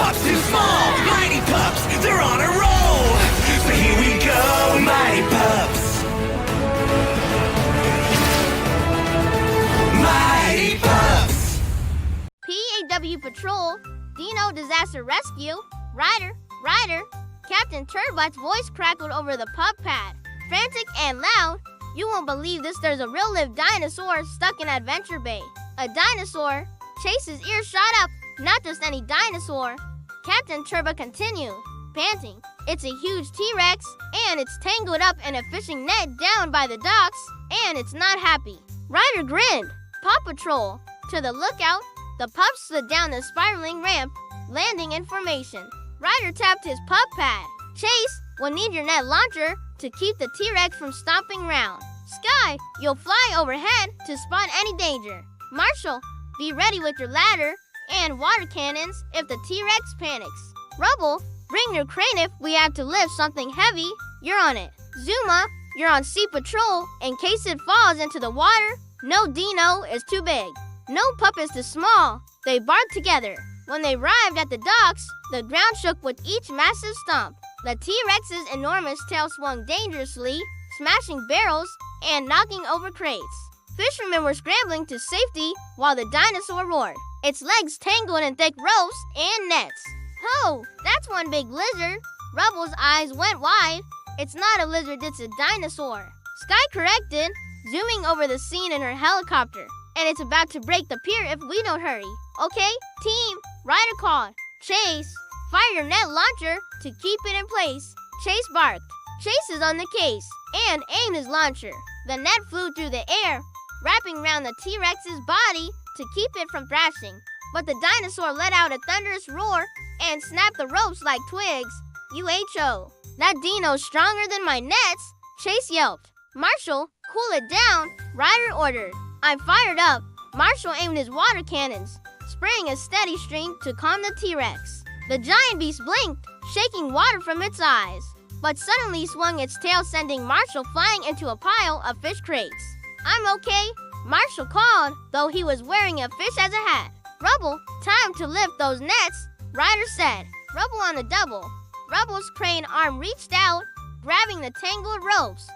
pups too small. Mighty pups, they're on a roll. So here we go, mighty pups. Mighty pups. PAW Patrol, Dino Disaster Rescue, Ryder, Captain Turbot's voice crackled over the pup pad. Frantic and loud, you won't believe this, there's a real-live dinosaur stuck in Adventure Bay. A dinosaur? Chase's ears shot up, not just any dinosaur. Captain Turbot continued, panting. It's a huge T-Rex, and it's tangled up in a fishing net down by the docks, and it's not happy. Ryder grinned. Paw Patrol, to the lookout. The pups slid down the spiraling ramp, landing in formation. Ryder tapped his pup pad. Chase, we'll need your net launcher to keep the T-Rex from stomping round. Skye, you'll fly overhead to spot any danger. Marshall, be ready with your ladder and water cannons if the T-Rex panics. Rubble, bring your crane if we have to lift something heavy. You're on it. Zuma, you're on sea patrol in case it falls into the water. No Dino is too big. No pup is too small. They barked together. When they arrived at the docks, the ground shook with each massive stomp. The T-Rex's enormous tail swung dangerously, smashing barrels and knocking over crates. Fishermen were scrambling to safety while the dinosaur roared, its legs tangled in thick ropes and nets. Oh, that's one big lizard. Rubble's eyes went wide. It's not a lizard, it's a dinosaur. Skye corrected, zooming over the scene in her helicopter. And it's about to break the pier if we don't hurry. Okay, team, Ryder called. Chase, fire your net launcher to keep it in place. Chase barked. Chase is on the case and aimed his launcher. The net flew through the air, wrapping around the T-Rex's body to keep it from thrashing. But the dinosaur let out a thunderous roar and snapped the ropes like twigs. UHO. That Dino's stronger than my nets, Chase yelped. Marshall, cool it down, Ryder ordered. I fired up. Marshall aimed his water cannons, spraying a steady stream to calm the T-Rex. The giant beast blinked, shaking water from its eyes, but suddenly swung its tail, sending Marshall flying into a pile of fish crates. I'm okay, Marshall called, though he was wearing a fish as a hat. Rubble, time to lift those nets, Ryder said. Rubble on the double. Rubble's crane arm reached out, grabbing the tangled ropes.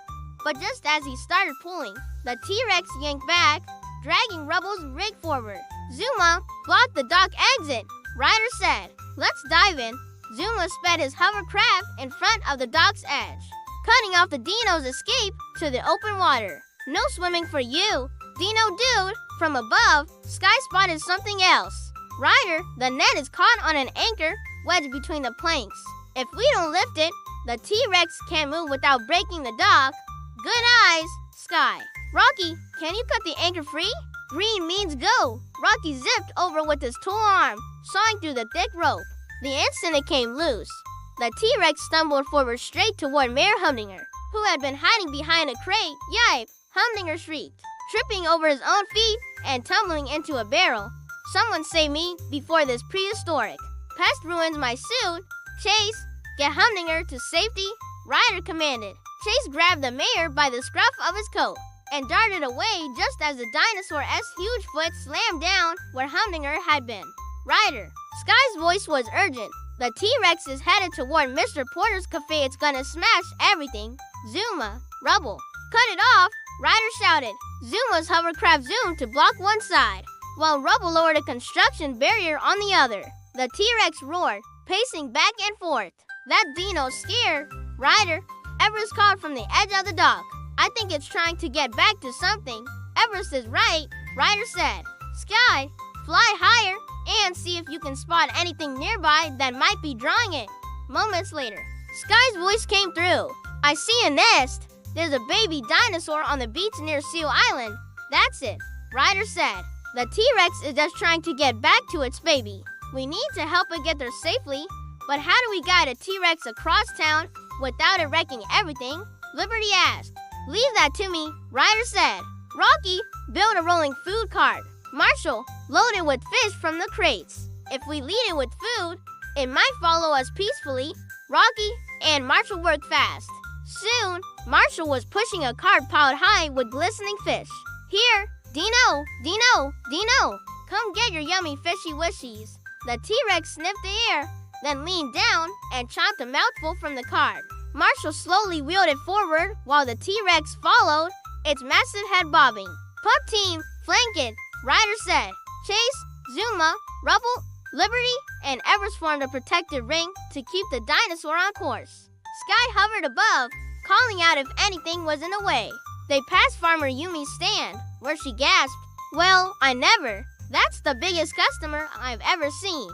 But just as he started pulling, the T-Rex yanked back, dragging Rubble's rig forward. Zuma, block the dock exit, Ryder said. Let's dive in. Zuma sped his hovercraft in front of the dock's edge, cutting off the Dino's escape to the open water. No swimming for you, Dino dude. From above, Skye spotted something else. Ryder, the net is caught on an anchor wedged between the planks. If we don't lift it, the T-Rex can't move without breaking the dock. Good eyes, Skye. Rocky, can you cut the anchor free? Green means go. Rocky zipped over with his tool arm, sawing through the thick rope. The instant it came loose, the T-Rex stumbled forward straight toward Mayor Humdinger, who had been hiding behind a crate. Yipe! Humdinger shrieked, tripping over his own feet and tumbling into a barrel. Someone save me before this prehistoric pest ruins my suit. Chase, get Humdinger to safety, Ryder commanded. Chase grabbed the mayor by the scruff of his coat and darted away just as the dinosaur's huge foot slammed down where Humdinger had been. Ryder, Skye's voice was urgent. The T-Rex is headed toward Mr. Porter's cafe. It's gonna smash everything. Zuma, Rubble, cut it off, Ryder shouted. Zuma's hovercraft zoomed to block one side, while Rubble lowered a construction barrier on the other. The T-Rex roared, pacing back and forth. That Dino's scared, Ryder. Everest called from the edge of the dock. I think it's trying to get back to something. Everest is right, Ryder said. Skye, fly higher and see if you can spot anything nearby that might be drawing it. Moments later, Skye's voice came through. I see a nest. There's a baby dinosaur on the beach near Seal Island. That's it, Ryder said. The T-Rex is just trying to get back to its baby. We need to help it get there safely, but how do we guide a T-Rex across town without it wrecking everything? Liberty asked. Leave that to me, Ryder said. Rocky, build a rolling food cart. Marshall, load it with fish from the crates. If we lead it with food, it might follow us peacefully. Rocky and Marshall worked fast. Soon, Marshall was pushing a cart piled high with glistening fish. Here, Dino, Dino, Dino, come get your yummy fishy wishies. The T-Rex sniffed the air, then leaned down and chomped a mouthful from the card. Marshall slowly wheeled it forward while the T-Rex followed, its massive head bobbing. Pup team, flank it, Ryder said. Chase, Zuma, Rubble, Liberty, and Evers formed a protective ring to keep the dinosaur on course. Skye hovered above, calling out if anything was in the way. They passed Farmer Yumi's stand, where she gasped, "Well, I never. That's the biggest customer I've ever seen."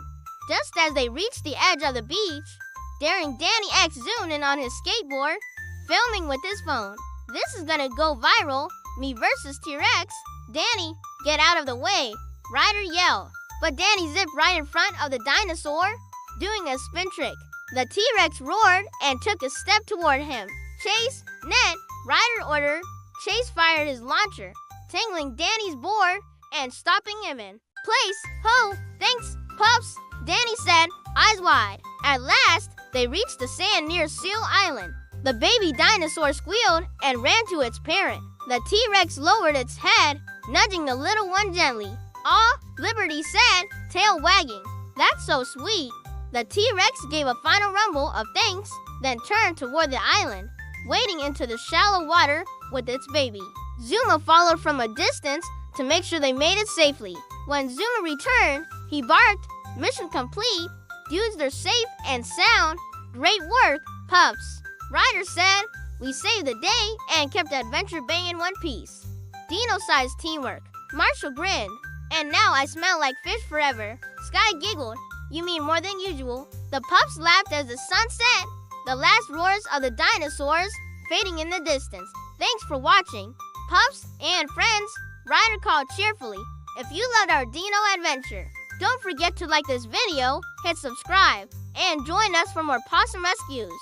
Just as they reached the edge of the beach, Daring Danny X zoomed in on his skateboard, filming with his phone. "This is gonna go viral. Me versus T-Rex. Danny, get out of the way," Ryder yelled. But Danny zipped right in front of the dinosaur, doing a spin trick. The T-Rex roared and took a step toward him. "Chase, net," Ryder ordered. Chase fired his launcher, tangling Danny's board and stopping him in place. "Ho, thanks, pups," Danny said, eyes wide. At last, they reached the sand near Seal Island. The baby dinosaur squealed and ran to its parent. The T-Rex lowered its head, nudging the little one gently. "Aw," Liberty said, tail wagging. "That's so sweet." The T-Rex gave a final rumble of thanks, then turned toward the island, wading into the shallow water with its baby. Zuma followed from a distance to make sure they made it safely. When Zuma returned, he barked, "Mission complete. Dudes are safe and sound. Great work, pups." Ryder said, "We saved the day and kept Adventure Bay in one piece." Dino-sized teamwork. Marshall grinned. "And now I smell like fish forever." Skye giggled. "You mean more than usual." The pups laughed as the sun set, the last roars of the dinosaurs fading in the distance. Thanks for watching, pups and friends, Ryder called cheerfully. If you loved our Dino adventure, don't forget to like this video, hit subscribe, and join us for more possum rescues.